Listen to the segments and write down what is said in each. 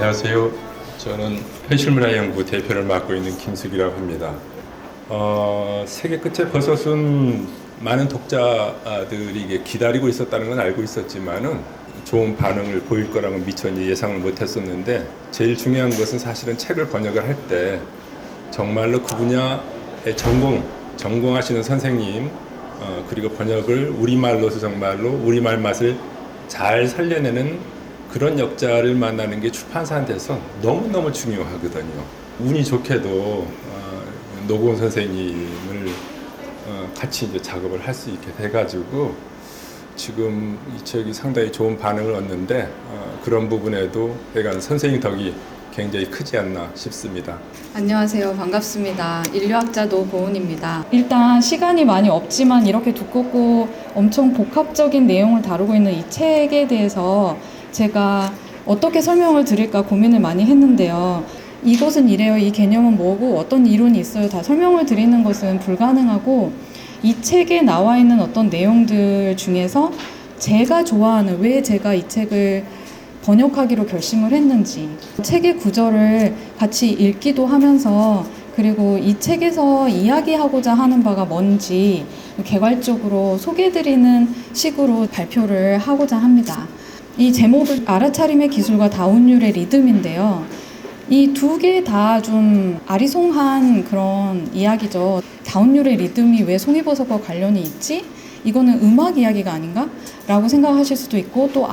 안녕하세요. 저는 현실문화연구 대표를 맡고 있는 김숙이라고 합니다. 세계 끝의 버섯은 많은 독자들이 이게 기다리고 있었다는 건 알고 있었지만은 좋은 반응을 보일 거라고 미처 예상을 못했었는데, 제일 중요한 것은 사실은 책을 번역을 할 때 정말로 그 분야의 전공하시는 선생님, 그리고 번역을 우리말로서 정말로 우리말 맛을 잘 살려내는 그런 역자를 만나는 게 출판사한테서 너무너무 중요하거든요. 운이 좋게도 노고은 선생님을 같이 이제 작업을 할 수 있게 돼가지고 지금 이 책이 상당히 좋은 반응을 얻는데, 그런 부분에도 내가 선생님 덕이 굉장히 크지 않나 싶습니다. 안녕하세요. 반갑습니다. 인류학자 노고은입니다. 일단 시간이 많이 없지만 이렇게 두껍고 엄청 복합적인 내용을 다루고 있는 이 책에 대해서 제가 어떻게 설명을 드릴까 고민을 많이 했는데요. 이것은 이래요, 이 개념은 뭐고 어떤 이론이 있어요, 다 설명을 드리는 것은 불가능하고, 이 책에 나와 있는 어떤 내용들 중에서 제가 좋아하는, 왜 제가 이 책을 번역하기로 결심을 했는지, 책의 구절을 같이 읽기도 하면서, 그리고 이 책에서 이야기하고자 하는 바가 뭔지 개괄적으로 소개해드리는 식으로 발표를 하고자 합니다. 이 제목은 알아차림의 기술과 다운율의 리듬인데요. 이 두 개 다 좀 아리송한 그런 이야기죠. 다운율의 리듬이 왜 송이버섯과 관련이 있지? 이거는 음악 이야기가 아닌가? 라고 생각하실 수도 있고, 또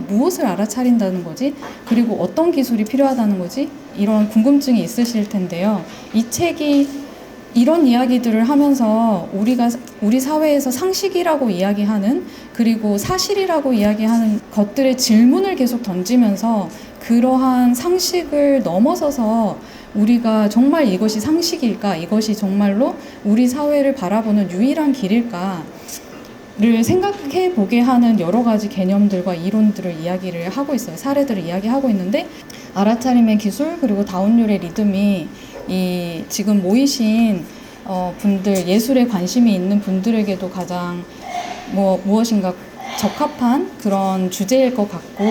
무엇을 알아차린다는 거지? 그리고 어떤 기술이 필요하다는 거지? 이런 궁금증이 있으실 텐데요. 이 책이 이런 이야기들을 하면서 우리 사회에서 상식이라고 이야기하는, 그리고 사실이라고 이야기하는 것들의 질문을 계속 던지면서 그러한 상식을 넘어서서 우리가 정말 이것이 상식일까? 이것이 정말로 우리 사회를 바라보는 유일한 길일까? 를 생각해 보게 하는 여러 가지 개념들과 이론들을 이야기를 하고 있어요. 사례들을 이야기하고 있는데, 알아차림의 기술 그리고 다운율의 리듬이 이 지금 모이신 분들, 예술에 관심이 있는 분들에게도 가장 무엇인가 적합한 그런 주제일 것 같고,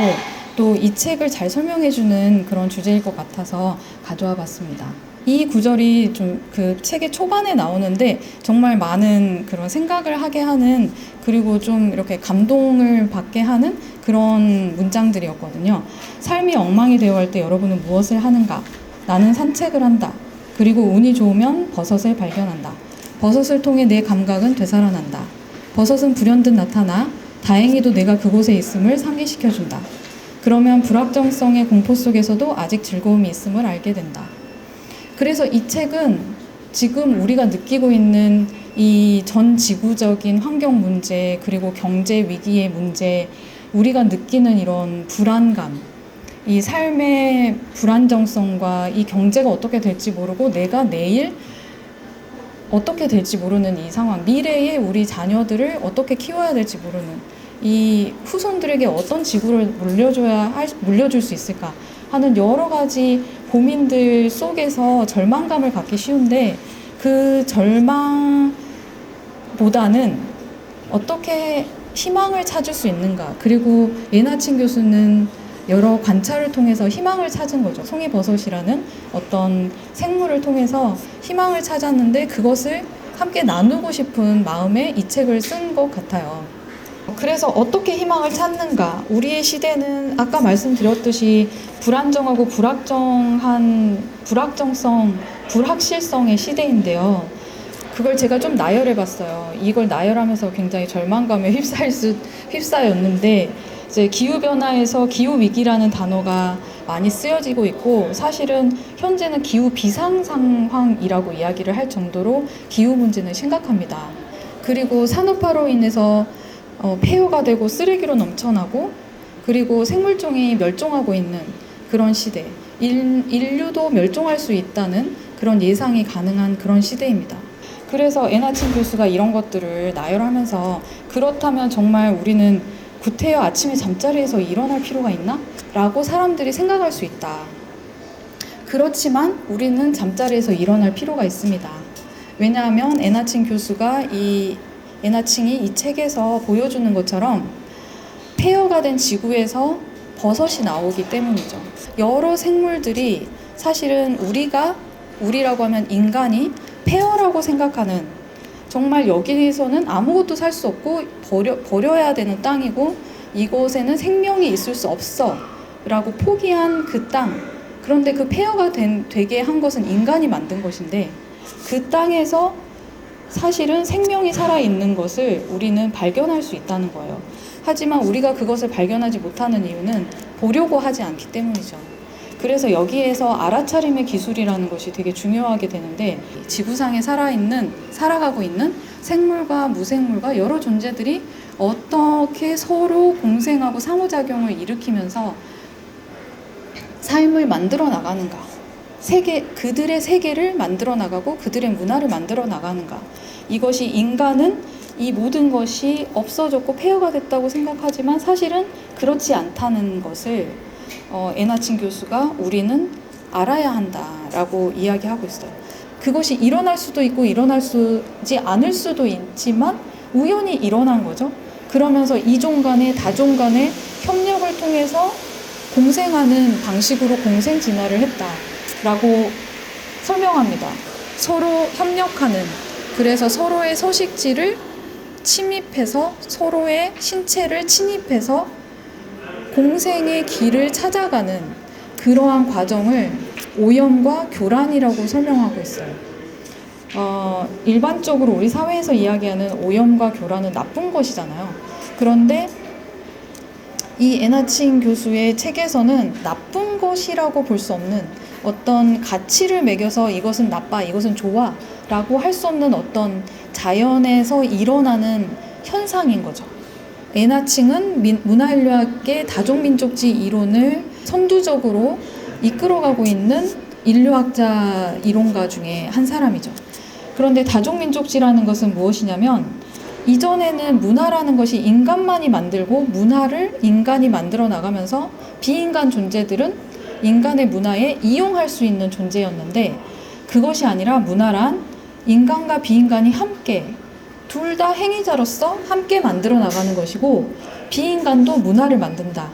또 이 책을 잘 설명해주는 그런 주제일 것 같아서 가져와 봤습니다. 이 구절이 좀 그 책의 초반에 나오는데 정말 많은 그런 생각을 하게 하는, 그리고 좀 이렇게 감동을 받게 하는 그런 문장들이었거든요. 삶이 엉망이 되어갈 때 여러분은 무엇을 하는가? 나는 산책을 한다. 그리고 운이 좋으면 버섯을 발견한다. 버섯을 통해 내 감각은 되살아난다. 버섯은 불현듯 나타나 다행히도 내가 그곳에 있음을 상기시켜준다. 그러면 불확정성의 공포 속에서도 아직 즐거움이 있음을 알게 된다. 그래서 이 책은 지금 우리가 느끼고 있는 이 전 지구적인 환경 문제, 그리고 경제 위기의 문제, 우리가 느끼는 이런 불안감, 이 삶의 불안정성과 이 경제가 어떻게 될지 모르고 내가 내일 어떻게 될지 모르는 이 상황, 미래에 우리 자녀들을 어떻게 키워야 될지 모르는, 이 후손들에게 어떤 지구를 물려줄 수 있을까 하는 여러 가지 고민들 속에서 절망감을 갖기 쉬운데, 그 절망보다는 어떻게 희망을 찾을 수 있는가. 그리고 예나친 교수는 여러 관찰을 통해서 희망을 찾은 거죠. 송이버섯이라는 어떤 생물을 통해서 희망을 찾았는데, 그것을 함께 나누고 싶은 마음에 이 책을 쓴 것 같아요. 그래서 어떻게 희망을 찾는가? 우리의 시대는 아까 말씀드렸듯이 불안정하고 불확실성의 시대인데요. 그걸 제가 좀 나열해봤어요. 이걸 나열하면서 굉장히 절망감에 휩싸였는데, 이제 기후변화에서 기후위기라는 단어가 많이 쓰여지고 있고, 사실은 현재는 기후 비상 상황이라고 이야기를 할 정도로 기후 문제는 심각합니다. 그리고 산업화로 인해서 폐허가 되고 쓰레기로 넘쳐나고, 그리고 생물종이 멸종하고 있는 그런 시대, 인류도 멸종할 수 있다는 그런 예상이 가능한 그런 시대입니다. 그래서 에나친 교수가 이런 것들을 나열하면서, 그렇다면 정말 우리는 구태여 아침에 잠자리에서 일어날 필요가 있나? 라고 사람들이 생각할 수 있다. 그렇지만 우리는 잠자리에서 일어날 필요가 있습니다. 왜냐하면 에나친 교수가 에나칭이 이 책에서 보여주는 것처럼 폐허가 된 지구에서 버섯이 나오기 때문이죠. 여러 생물들이 사실은 우리라고 하면 인간이 폐허라고 생각하는, 정말 여기에서는 아무것도 살 수 없고 버려야 되는 땅이고 이곳에는 생명이 있을 수 없어 라고 포기한 그 땅, 그런데 그 폐허가 되게 한 것은 인간이 만든 것인데, 그 땅에서 사실은 생명이 살아있는 것을 우리는 발견할 수 있다는 거예요. 하지만 우리가 그것을 발견하지 못하는 이유는 보려고 하지 않기 때문이죠. 그래서 여기에서 알아차림의 기술이라는 것이 되게 중요하게 되는데, 지구상에 살아가고 있는 생물과 무생물과 여러 존재들이 어떻게 서로 공생하고 상호작용을 일으키면서 삶을 만들어 나가는가, 그들의 세계를 만들어 나가고 그들의 문화를 만들어 나가는가. 이것이, 인간은 이 모든 것이 없어졌고 폐허가 됐다고 생각하지만 사실은 그렇지 않다는 것을 에나친 교수가 우리는 알아야 한다라고 이야기하고 있어요. 그것이 일어날 수도 있고 일어나지 않을 수도 있지만 우연히 일어난 거죠. 그러면서 이종 간의 다종 간의 협력을 통해서 공생하는 방식으로 공생 진화를 했다라고 설명합니다. 서로 협력하는, 그래서 서로의 서식지를 침입해서 서로의 신체를 침입해서 공생의 길을 찾아가는 그러한 과정을 오염과 교란이라고 설명하고 있어요. 일반적으로 우리 사회에서 이야기하는 오염과 교란은 나쁜 것이잖아요. 그런데 이 에나친 교수의 책에서는 나쁜 것이라고 볼 수 없는 어떤 가치를 매겨서 이것은 나빠, 이것은 좋아 라고 할 수 없는 어떤 자연에서 일어나는 현상인 거죠. 에나칭은 문화인류학의 다종민족주의 이론을 선두적으로 이끌어가고 있는 인류학자 이론가 중에 한 사람이죠. 그런데 다종민족주의라는 것은 무엇이냐면, 이전에는 문화라는 것이 인간만이 만들고 문화를 인간이 만들어 나가면서 비인간 존재들은 인간의 문화에 이용할 수 있는 존재였는데, 그것이 아니라 문화란 인간과 비인간이 함께, 둘 다 행위자로서 함께 만들어 나가는 것이고 비인간도 문화를 만든다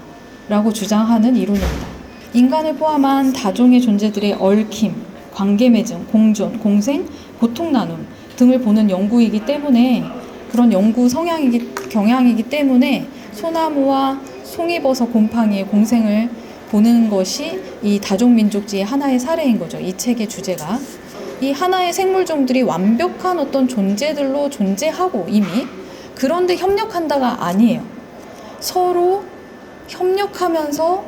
라고 주장하는 이론입니다. 인간을 포함한 다종의 존재들의 얽힘, 관계 맺음, 공존, 공생, 고통 나눔 등을 보는 연구이기 때문에, 그런 연구 경향이기 때문에 소나무와 송이버섯, 곰팡이의 공생을 보는 것이 이 다종민족주의의 하나의 사례인 거죠. 이 책의 주제가. 이 하나의 생물종들이 완벽한 어떤 존재들로 존재하고 이미, 그런데 협력한다가 아니에요. 서로 협력하면서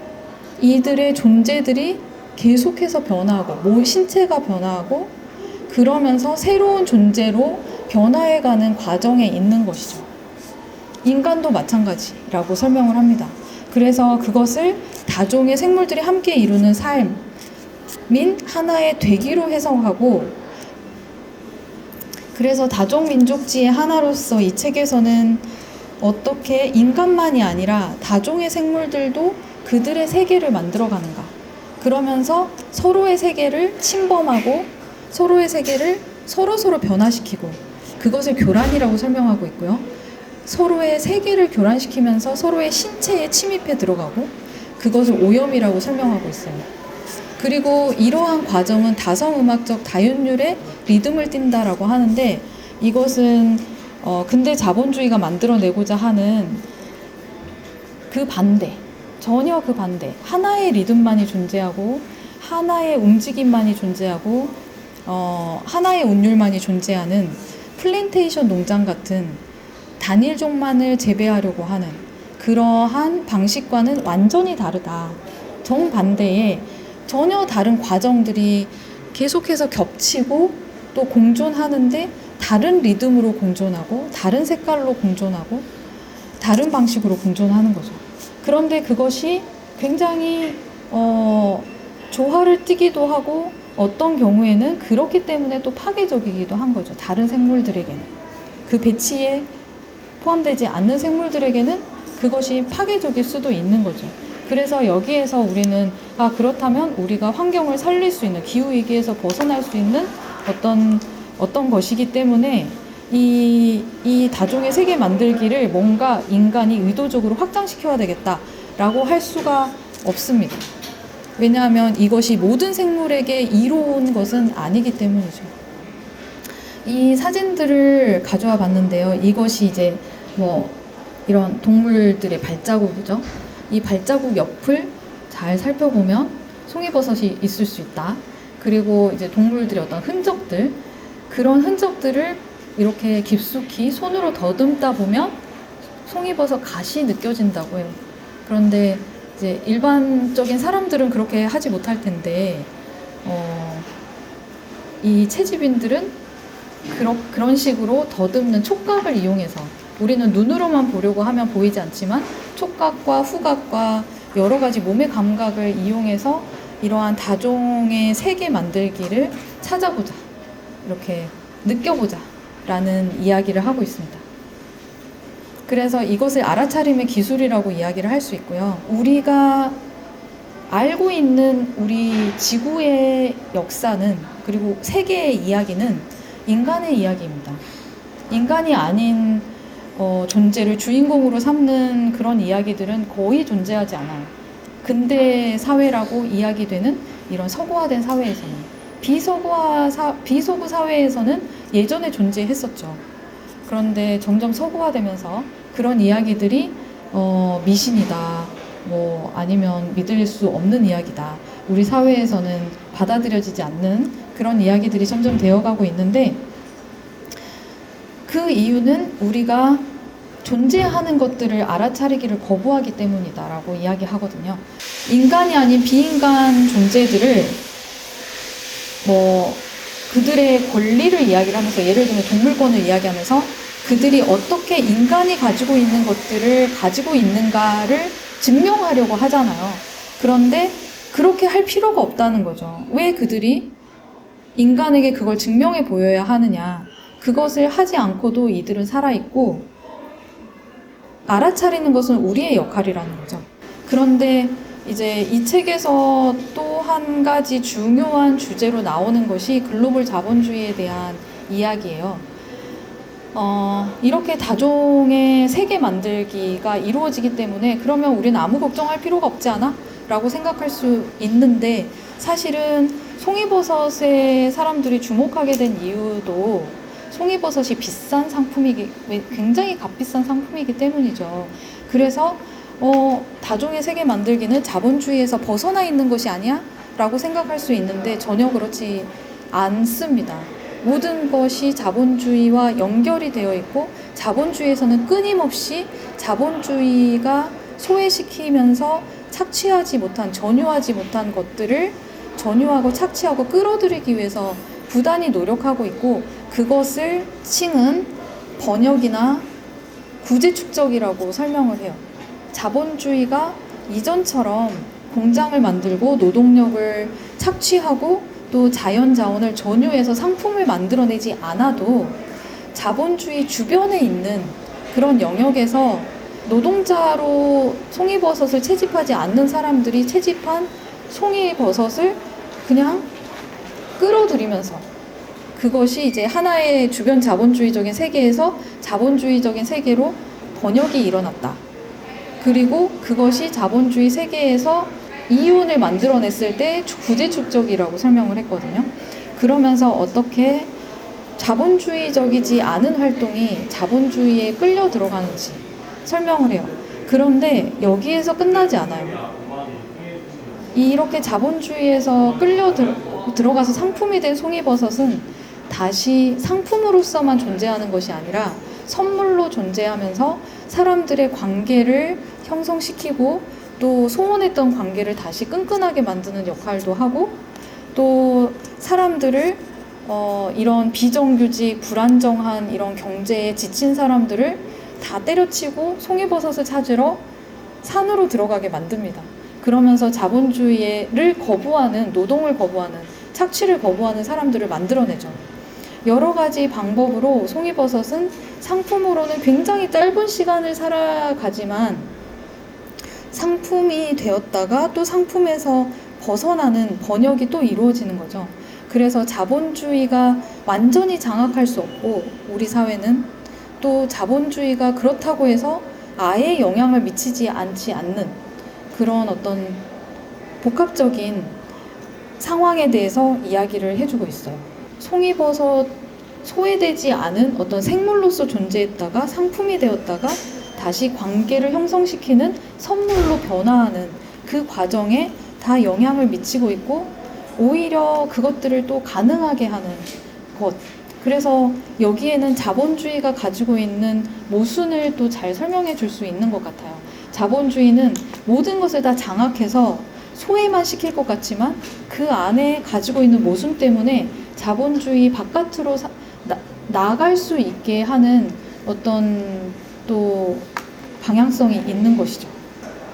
이들의 존재들이 계속해서 변화하고 신체가 변화하고 그러면서 새로운 존재로 변화해가는 과정에 있는 것이죠. 인간도 마찬가지라고 설명을 합니다. 그래서 그것을 다종의 생물들이 함께 이루는 삶인 하나의 되기로 해석하고, 그래서 다종민족주의의 하나로서 이 책에서는 어떻게 인간만이 아니라 다종의 생물들도 그들의 세계를 만들어가는가, 그러면서 서로의 세계를 침범하고 서로의 세계를 서로 변화시키고, 그것을 교란이라고 설명하고 있고요. 서로의 세계를 교란시키면서 서로의 신체에 침입해 들어가고 그것을 오염이라고 설명하고 있어요. 그리고 이러한 과정은 다성음악적 다윤율의 리듬을 띈다라고 하는데, 이것은 근대 자본주의가 만들어내고자 하는 그 반대, 전혀 그 반대, 하나의 리듬만이 존재하고 하나의 움직임만이 존재하고 하나의 운율만이 존재하는 플랜테이션 농장 같은 단일종만을 재배하려고 하는 그러한 방식과는 완전히 다르다. 정반대의 전혀 다른 과정들이 계속해서 겹치고 또 공존하는데, 다른 리듬으로 공존하고 다른 색깔로 공존하고 다른 방식으로 공존하는 거죠. 그런데 그것이 굉장히 조화를 띠기도 하고 어떤 경우에는 그렇기 때문에 또 파괴적이기도 한 거죠. 다른 생물들에게는, 그 배치에 포함되지 않는 생물들에게는 그것이 파괴적일 수도 있는 거죠. 그래서 여기에서 우리는 그렇다면 우리가 환경을 살릴 수 있는, 기후위기에서 벗어날 수 있는 어떤 것이기 때문에 이 다종의 세계 만들기를 뭔가 인간이 의도적으로 확장시켜야 되겠다 라고 할 수가 없습니다. 왜냐하면 이것이 모든 생물에게 이로운 것은 아니기 때문이죠. 이 사진들을 가져와 봤는데요. 이것이 이제 뭐 이런 동물들의 발자국이죠. 이 발자국 옆을 잘 살펴보면 송이버섯이 있을 수 있다. 그리고 이제 동물들의 어떤 흔적들, 그런 흔적들을 이렇게 깊숙이 손으로 더듬다 보면 송이버섯 갓이 느껴진다고 해요. 그런데 이제 일반적인 사람들은 그렇게 하지 못할 텐데, 이 채집인들은 그런 식으로 더듬는 촉각을 이용해서, 우리는 눈으로만 보려고 하면 보이지 않지만 촉각과 후각과 여러 가지 몸의 감각을 이용해서 이러한 다종의 세계 만들기를 찾아보자, 이렇게 느껴보자 라는 이야기를 하고 있습니다. 그래서 이것을 알아차림의 기술이라고 이야기를 할 수 있고요. 우리가 알고 있는 우리 지구의 역사는, 그리고 세계의 이야기는 인간의 이야기입니다. 인간이 아닌 존재를 주인공으로 삼는 그런 이야기들은 거의 존재하지 않아요. 근대 사회라고 이야기되는 이런 서구화된 사회에서는, 비서구 사회에서는 예전에 존재했었죠. 그런데 점점 서구화되면서 그런 이야기들이 미신이다, 뭐 아니면 믿을 수 없는 이야기다, 우리 사회에서는 받아들여지지 않는 그런 이야기들이 점점 되어가고 있는데, 그 이유는 우리가 존재하는 것들을 알아차리기를 거부하기 때문이다라고 이야기하거든요. 인간이 아닌 비인간 존재들을 그들의 권리를 이야기를 하면서, 예를 들면 동물권을 이야기하면서 그들이 어떻게 인간이 가지고 있는 것들을 가지고 있는가를 증명하려고 하잖아요. 그런데 그렇게 할 필요가 없다는 거죠. 왜 그들이 인간에게 그걸 증명해 보여야 하느냐. 그것을 하지 않고도 이들은 살아있고, 알아차리는 것은 우리의 역할이라는 거죠. 그런데 이제 이 책에서 또 한 가지 중요한 주제로 나오는 것이 글로벌 자본주의에 대한 이야기예요. 이렇게 다종의 세계 만들기가 이루어지기 때문에 그러면 우리는 아무 걱정할 필요가 없지 않아? 라고 생각할 수 있는데, 사실은 송이버섯에 사람들이 주목하게 된 이유도 송이버섯이 비싼 상품이기, 굉장히 값비싼 상품이기 때문이죠. 그래서 다종의 세계 만들기는 자본주의에서 벗어나 있는 것이 아니야? 라고 생각할 수 있는데 전혀 그렇지 않습니다. 모든 것이 자본주의와 연결이 되어 있고, 자본주의에서는 끊임없이 자본주의가 소외시키면서 착취하지 못한, 전유하지 못한 것들을 전유하고 착취하고 끌어들이기 위해서 부단히 노력하고 있고, 그것을 칭은 번역이나 구제축적이라고 설명을 해요. 자본주의가 이전처럼 공장을 만들고 노동력을 착취하고 또 자연자원을 전유해서 상품을 만들어내지 않아도 자본주의 주변에 있는 그런 영역에서 노동자로 송이버섯을 채집하지 않는 사람들이 채집한 송이버섯을 그냥 끌어들이면서, 그것이 이제 하나의 주변 자본주의적인 세계에서 자본주의적인 세계로 번역이 일어났다. 그리고 그것이 자본주의 세계에서 이윤을 만들어냈을 때 구제축적이라고 설명을 했거든요. 그러면서 어떻게 자본주의적이지 않은 활동이 자본주의에 끌려 들어가는지 설명을 해요. 그런데 여기에서 끝나지 않아요. 이렇게 자본주의에서 끌려 들어가서 상품이 된 송이버섯은 다시 상품으로서만 존재하는 것이 아니라 선물로 존재하면서 사람들의 관계를 형성시키고, 또 소원했던 관계를 다시 끈끈하게 만드는 역할도 하고, 또 사람들을 이런 비정규직, 불안정한 이런 경제에 지친 사람들을 다 때려치고 송이버섯을 찾으러 산으로 들어가게 만듭니다. 그러면서 자본주의를 거부하는, 노동을 거부하는, 착취를 거부하는 사람들을 만들어내죠. 여러 가지 방법으로 송이버섯은 상품으로는 굉장히 짧은 시간을 살아가지만 상품이 되었다가 또 상품에서 벗어나는 번역이 또 이루어지는 거죠. 그래서 자본주의가 완전히 장악할 수 없고, 우리 사회는 또 자본주의가 그렇다고 해서 아예 영향을 미치지 않지 않는, 그런 어떤 복합적인 상황에 대해서 이야기를 해주고 있어요. 송이버섯, 소외되지 않은 어떤 생물로서 존재했다가 상품이 되었다가 다시 관계를 형성시키는 선물로 변화하는 그 과정에 다 영향을 미치고 있고, 오히려 그것들을 또 가능하게 하는 것. 그래서 여기에는 자본주의가 가지고 있는 모순을 또 잘 설명해 줄 수 있는 것 같아요. 자본주의는 모든 것을 다 장악해서 소외만 시킬 것 같지만 그 안에 가지고 있는 모순 때문에 자본주의 바깥으로 나갈 수 있게 하는 어떤 또 방향성이 있는 것이죠.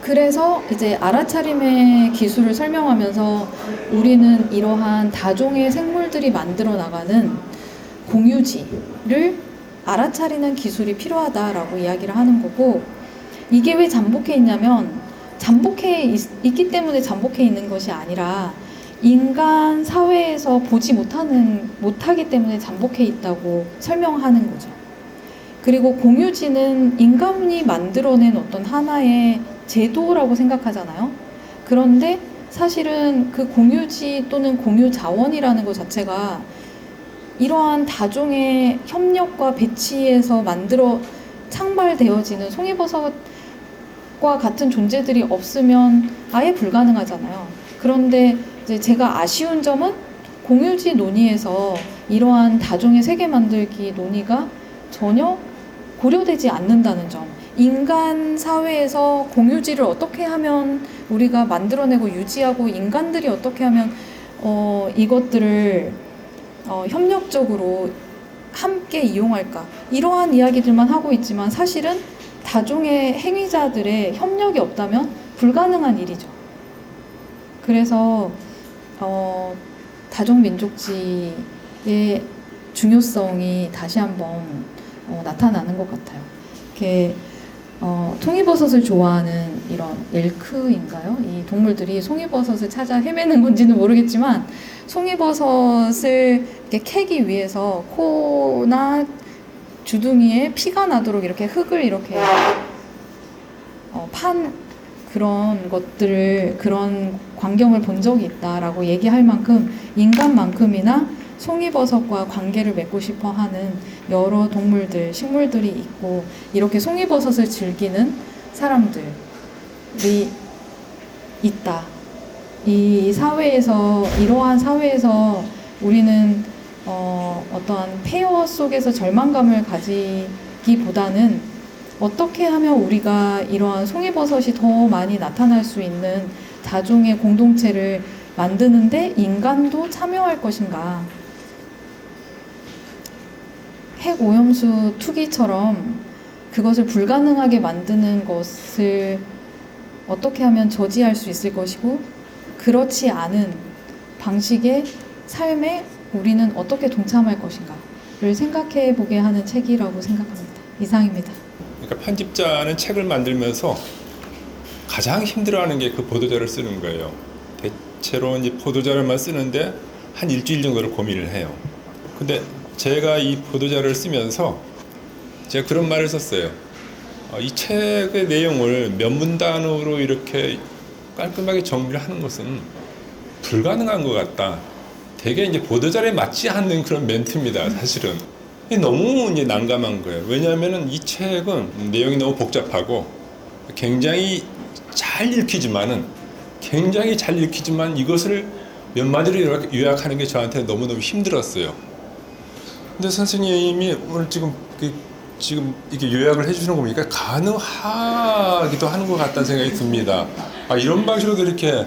그래서 이제 알아차림의 기술을 설명하면서 우리는 이러한 다종의 생물들이 만들어 나가는 공유지를 알아차리는 기술이 필요하다라고 이야기를 하는 거고, 이게 왜 잠복해 있냐면 잠복해 있기 때문에 잠복해 있는 것이 아니라 인간 사회에서 보지 못하기 때문에 잠복해 있다고 설명하는 거죠. 그리고 공유지는 인간이 만들어낸 어떤 하나의 제도라고 생각하잖아요. 그런데 사실은 그 공유지 또는 공유 자원이라는 것 자체가 이러한 다종의 협력과 배치에서 창발되어지는 송이버섯과 같은 존재들이 없으면 아예 불가능하잖아요. 그런데 이제 제가 아쉬운 점은 공유지 논의에서 이러한 다종의 세계 만들기 논의가 전혀 고려되지 않는다는 점. 인간 사회에서 공유지를 어떻게 하면 우리가 만들어내고 유지하고, 인간들이 어떻게 하면 이것들을 협력적으로 함께 이용할까, 이러한 이야기들만 하고 있지만 사실은 다종의 행위자들의 협력이 없다면 불가능한 일이죠. 그래서 다종민족지의 중요성이 다시 한번 나타나는 것 같아요. 이렇게 송이버섯을 좋아하는 이런 엘크인가요? 이 동물들이 송이버섯을 찾아 헤매는 건지는 모르겠지만, 송이버섯을 이렇게 캐기 위해서 코나 주둥이에 피가 나도록 이렇게 흙을 이렇게 판 그런 것들을, 그런 광경을 본 적이 있다라고 얘기할 만큼 인간만큼이나 송이버섯과 관계를 맺고 싶어 하는 여러 동물들, 식물들이 있고, 이렇게 송이버섯을 즐기는 사람들이 있다. 이 사회에서, 이러한 사회에서 우리는 어떠한 폐허 속에서 절망감을 가지기보다는 어떻게 하면 우리가 이러한 송이버섯이 더 많이 나타날 수 있는 다종의 공동체를 만드는데 인간도 참여할 것인가. 핵오염수 투기처럼 그것을 불가능하게 만드는 것을 어떻게 하면 저지할 수 있을 것이고, 그렇지 않은 방식의 삶에 우리는 어떻게 동참할 것인가를 생각해 보게 하는 책이라고 생각합니다. 이상입니다. 그러니까 편집자는 책을 만들면서 가장 힘들어하는 게 그 보도자를 쓰는 거예요. 대체로 이제 보도자료만 쓰는데 한 일주일 정도를 고민을 해요. 근데 제가 이 보도자료를 쓰면서 제가 그런 말을 썼어요. 이 책의 내용을 몇 문단으로 이렇게 깔끔하게 정리를 하는 것은 불가능한 것 같다. 되게 이제 보도자료에 맞지 않는 그런 멘트입니다, 사실은. 너무 이제 난감한 거예요. 왜냐하면은 이 책은 내용이 너무 복잡하고 굉장히 잘 읽히지만 이것을 몇 마디로 요약하는 게 저한테 너무너무 힘들었어요. 근데 선생님이 오늘 지금 이렇게 요약을 해주시는 거 보니까 가능하기도 하는 것 같다는 생각이 듭니다. 이런 방식으로 이렇게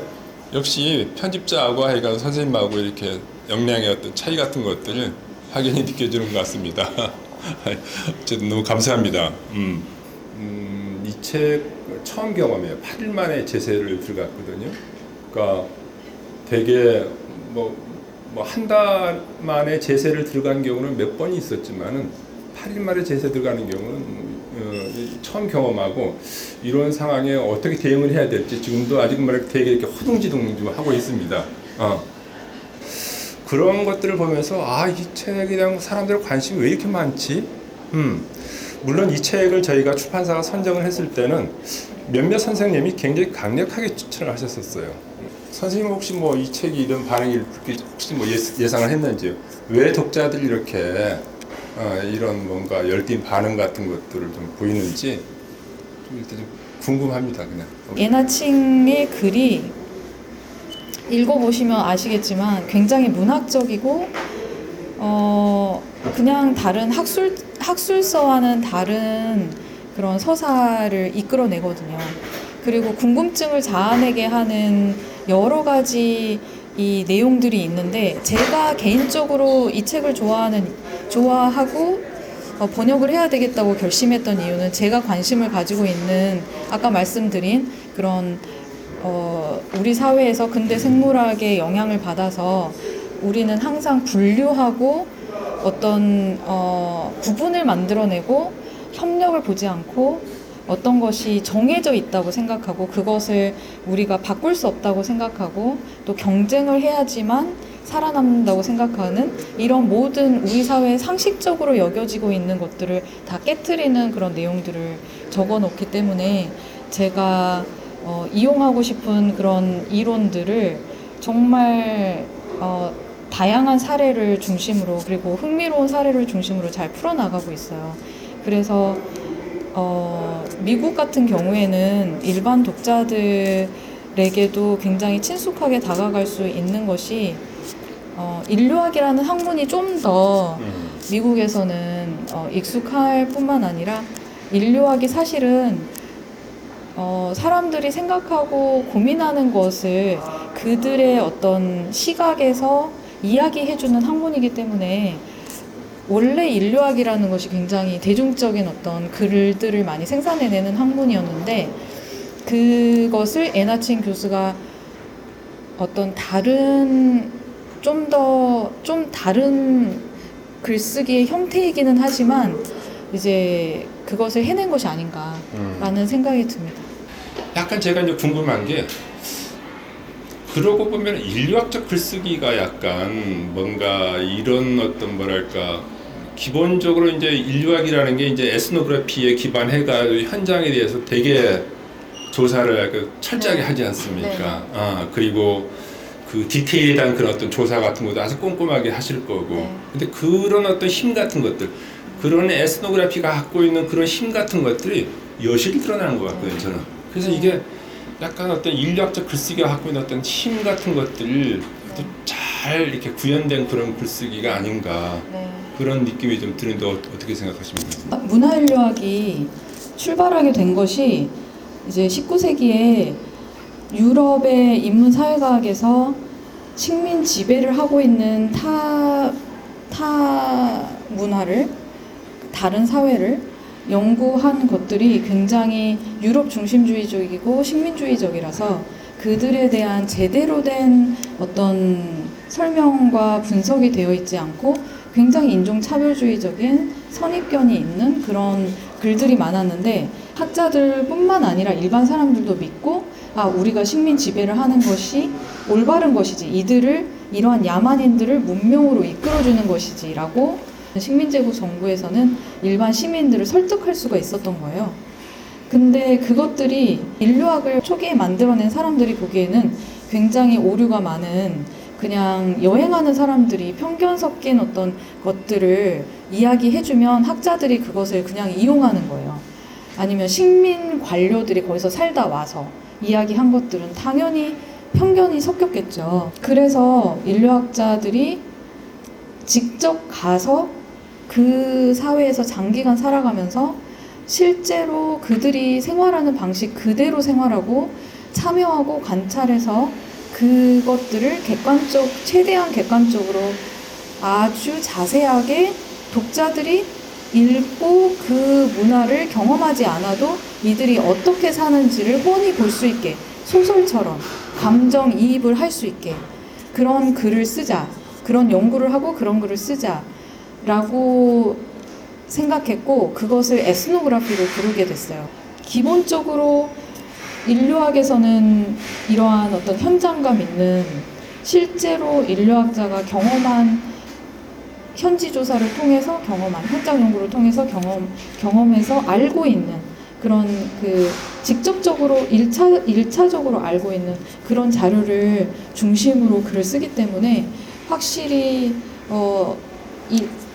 역시 편집자하고 하여간 선생님하고 이렇게 역량의 어떤 차이 같은 것들을 확연히 느껴지는 것 같습니다. 어쨌든 너무 감사합니다. 이 책 처음 경험이에요. 8일 만에 제세를 들어갔거든요. 그러니까 되게 한 달 만에 제세를 들어간 경우는 몇 번이 있었지만은 8일 만에 제세 들어가는 경우는 처음 경험하고, 이런 상황에 어떻게 대응을 해야 될지 지금도 아직 되게 이렇게 허둥지둥 하고 있습니다. 그런 것들을 보면서 이 책에 대한 사람들의 관심이 왜 이렇게 많지? 물론 이 책을 저희가 출판사가 선정을 했을 때는 몇몇 선생님이 굉장히 강력하게 추천을 하셨었어요. 선생님 혹시 뭐 이 책이 이런 반응이 혹시 뭐 예상을 했는지요? 왜 독자들이 이렇게 이런 뭔가 열띤 반응 같은 것들을 좀 보이는지 좀 일단 좀 궁금합니다. 그냥. 에나칭의 글이 읽어보시면 아시겠지만 굉장히 문학적이고 그냥 다른 학술서와는 다른 그런 서사를 이끌어내거든요. 그리고 궁금증을 자아내게 하는 여러 가지 이 내용들이 있는데 제가 개인적으로 이 책을 좋아하고 번역을 해야 되겠다고 결심했던 이유는 제가 관심을 가지고 있는 아까 말씀드린 그런 우리 사회에서 근대 생물학의 영향을 받아서 우리는 항상 분류하고 어떤 구분을 만들어내고 협력을 보지 않고 어떤 것이 정해져 있다고 생각하고 그것을 우리가 바꿀 수 없다고 생각하고 또 경쟁을 해야지만 살아남는다고 생각하는 이런 모든 우리 사회에 상식적으로 여겨지고 있는 것들을 다 깨트리는 그런 내용들을 적어 놓기 때문에 제가 이용하고 싶은 그런 이론들을 정말 다양한 사례를 중심으로 그리고 흥미로운 사례를 중심으로 잘 풀어나가고 있어요. 그래서 미국 같은 경우에는 일반 독자들에게도 굉장히 친숙하게 다가갈 수 있는 것이 인류학이라는 학문이 좀 더 미국에서는 익숙할 뿐만 아니라 인류학이 사실은 사람들이 생각하고 고민하는 것을 그들의 어떤 시각에서 이야기해주는 학문이기 때문에 원래 인류학이라는 것이 굉장히 대중적인 어떤 글들을 많이 생산해내는 학문이었는데 그것을 에나칭 교수가 어떤 다른 좀 다른 글쓰기의 형태이기는 하지만 이제 그것을 해낸 것이 아닌가라는 생각이 듭니다. 약간 제가 이제 궁금한 게 그러고 보면 인류학적 글쓰기가 약간 뭔가 이런 어떤 뭐랄까 기본적으로 이제 인류학이라는 게 이제 에스노그래피에 기반해가 현장에 대해서 되게 조사를 철저하게 하지 않습니까? 그리고 그 디테일에 대한 그런 어떤 조사 같은 것도 아주 꼼꼼하게 하실 거고. 근데 그런 어떤 힘 같은 것들, 그런 에스노그래피가 갖고 있는 그런 힘 같은 것들이 여실히 드러나는 것 같거든요, 저는. 그래서 이게 약간 어떤 인류학적 글쓰기가 갖고 있는 어떤 힘 같은 것들을 잘 이렇게 구현된 그런 글쓰기가 아닌가 그런 느낌이 좀 드는데 어떻게 생각하십니까? 문화인류학이 출발하게 된 것이 이제 19세기에 유럽의 인문사회과학에서 식민 지배를 하고 있는 타 문화를 다른 사회를 연구한 것들이 굉장히 유럽 중심주의적이고 식민주의적이라서 그들에 대한 제대로 된 어떤 설명과 분석이 되어 있지 않고 굉장히 인종차별주의적인 선입견이 있는 그런 글들이 많았는데 학자들뿐만 아니라 일반 사람들도 믿고 우리가 식민 지배를 하는 것이 올바른 것이지 이러한 야만인들을 문명으로 이끌어주는 것이지 라고 식민제국 정부에서는 일반 시민들을 설득할 수가 있었던 거예요. 근데 그것들이 인류학을 초기에 만들어낸 사람들이 보기에는 굉장히 오류가 많은 그냥 여행하는 사람들이 편견 섞인 어떤 것들을 이야기해주면 학자들이 그것을 그냥 이용하는 거예요. 아니면 식민 관료들이 거기서 살다 와서 이야기한 것들은 당연히 편견이 섞였겠죠. 그래서 인류학자들이 직접 가서 그 사회에서 장기간 살아가면서 실제로 그들이 생활하는 방식 그대로 생활하고 참여하고 관찰해서 그것들을 최대한 객관적으로 아주 자세하게 독자들이 읽고 그 문화를 경험하지 않아도 이들이 어떻게 사는지를 훤히 볼 수 있게 소설처럼 감정이입을 할 수 있게 그런 글을 쓰자, 그런 연구를 하고 그런 글을 쓰자라고 생각했고 그것을 에스노그래피로 부르게 됐어요. 기본적으로 인류학에서는 이러한 어떤 현장감 있는 실제로 인류학자가 경험한 현지 조사를 통해서 경험한 현장 연구를 통해서 경험해서 알고 있는 그런 그 직접적으로 일차적으로 알고 있는 그런 자료를 중심으로 글을 쓰기 때문에 확실히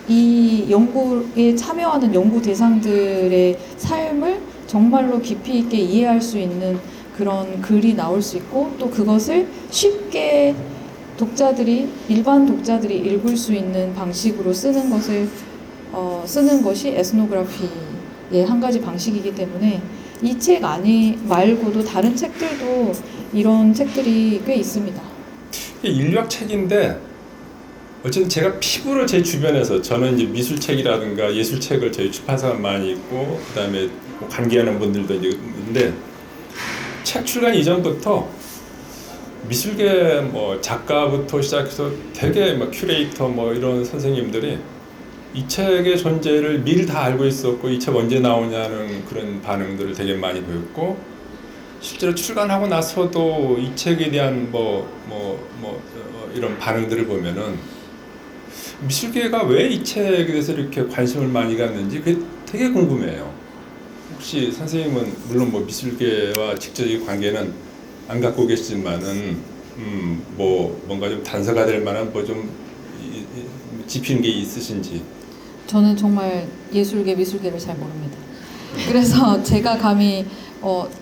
이 연구에 참여하는 연구 대상들의 삶을 정말로 깊이 있게 이해할 수 있는 그런 글이 나올 수 있고, 또 그것을 쉽게 일반 독자들이 읽을 수 있는 방식으로 쓰는 것이 에스노그래피의 한 가지 방식이기 때문에 이 책 말고도 다른 책들도 이런 책들이 꽤 있습니다. 이게 인류학 책인데 어쨌든 제가 피부로 제 주변에서, 저는 이제 미술책이라든가 예술책을 저희 출판사가 많이 읽고 그다음에 뭐 관계하는 분들도 이제 있는데, 책 출간 이전부터 미술계 뭐 작가부터 시작해서 되게 뭐 큐레이터 뭐 이런 선생님들이 이 책의 존재를 미리 다 알고 있었고 이 책 언제 나오냐는 그런 반응들을 되게 많이 보였고, 실제로 출간하고 나서도 이 책에 대한 이런 반응들을 보면은 미술계가 왜 이 책에 대해서 이렇게 관심을 많이 갖는지 그게 되게 궁금해요. 혹시 선생님은 물론 뭐 미술계와 직접적인 관계는 안 갖고 계시지만은 뭔가 좀 단서가 될 만한 뭐 좀 짚히는 게 있으신지. 저는 정말 예술계, 미술계를 잘 모릅니다. 그래서 제가 감히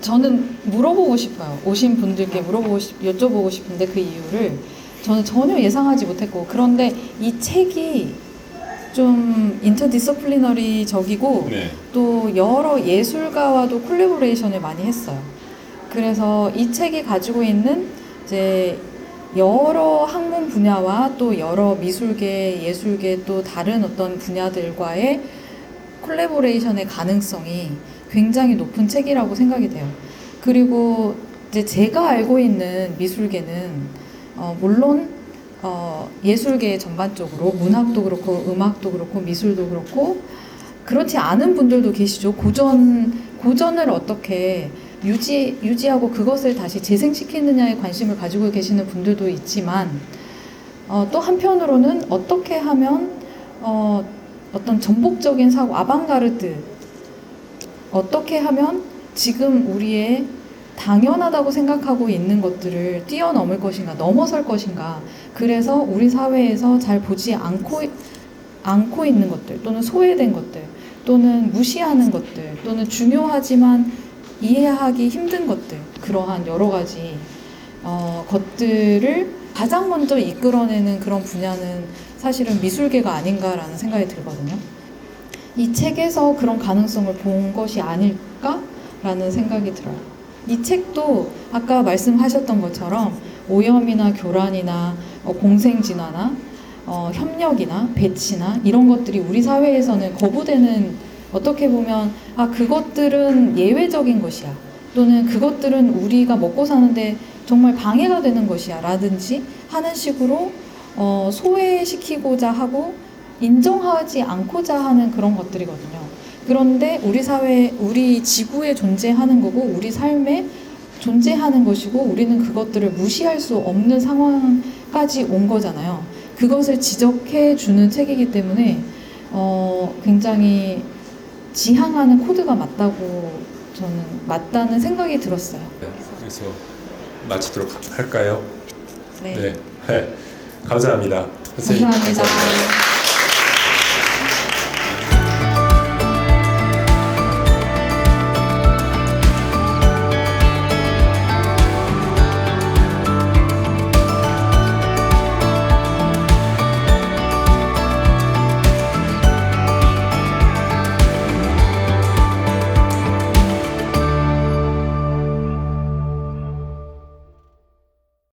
저는 물어보고 싶어요. 오신 분들께 여쭤보고 싶은데 그 이유를 저는 전혀 예상하지 못했고, 그런데 이 책이 좀 인터디서플리너리적이고 네. 또 여러 예술가와도 콜라보레이션을 많이 했어요. 그래서 이 책이 가지고 있는 이제 여러 학문 분야와 또 여러 미술계, 예술계 또 다른 어떤 분야들과의 콜라보레이션의 가능성이 굉장히 높은 책이라고 생각이 돼요. 그리고 이제 제가 알고 있는 미술계는 물론 예술계 전반적으로 문학도 그렇고 음악도 그렇고 미술도 그렇고 그렇지 않은 분들도 계시죠. 고전을 어떻게 유지하고 그것을 다시 재생시키느냐에 관심을 가지고 계시는 분들도 있지만, 또 한편으로는 어떻게 하면 어떤 전복적인 사고, 아방가르드, 어떻게 하면 지금 우리의 당연하다고 생각하고 있는 것들을 뛰어넘을 것인가, 넘어설 것인가, 그래서 우리 사회에서 잘 보지 않고 있는 것들, 또는 소외된 것들, 또는 무시하는 것들, 또는 중요하지만 이해하기 힘든 것들, 그러한 여러 가지 것들을 가장 먼저 이끌어내는 그런 분야는 사실은 미술계가 아닌가라는 생각이 들거든요. 이 책에서 그런 가능성을 본 것이 아닐까라는 생각이 들어요. 이 책도 아까 말씀하셨던 것처럼 오염이나 교란이나 공생진화나 협력이나 배치나 이런 것들이 우리 사회에서는 거부되는, 어떻게 보면 그것들은 예외적인 것이야, 또는 그것들은 우리가 먹고 사는데 정말 방해가 되는 것이야 라든지 하는 식으로 소외시키고자 하고 인정하지 않고자 하는 그런 것들이거든요. 그런데 우리 사회, 우리 지구에 존재하는 거고 우리 삶에 존재하는 것이고, 우리는 그것들을 무시할 수 없는 상황까지 온 거잖아요. 그것을 지적해 주는 책이기 때문에 굉장히 지향하는 코드가 맞다는 생각이 들었어요. 네, 그래서 마치도록 할까요? 네. 네. 감사합니다. 선생님. 감사합니다.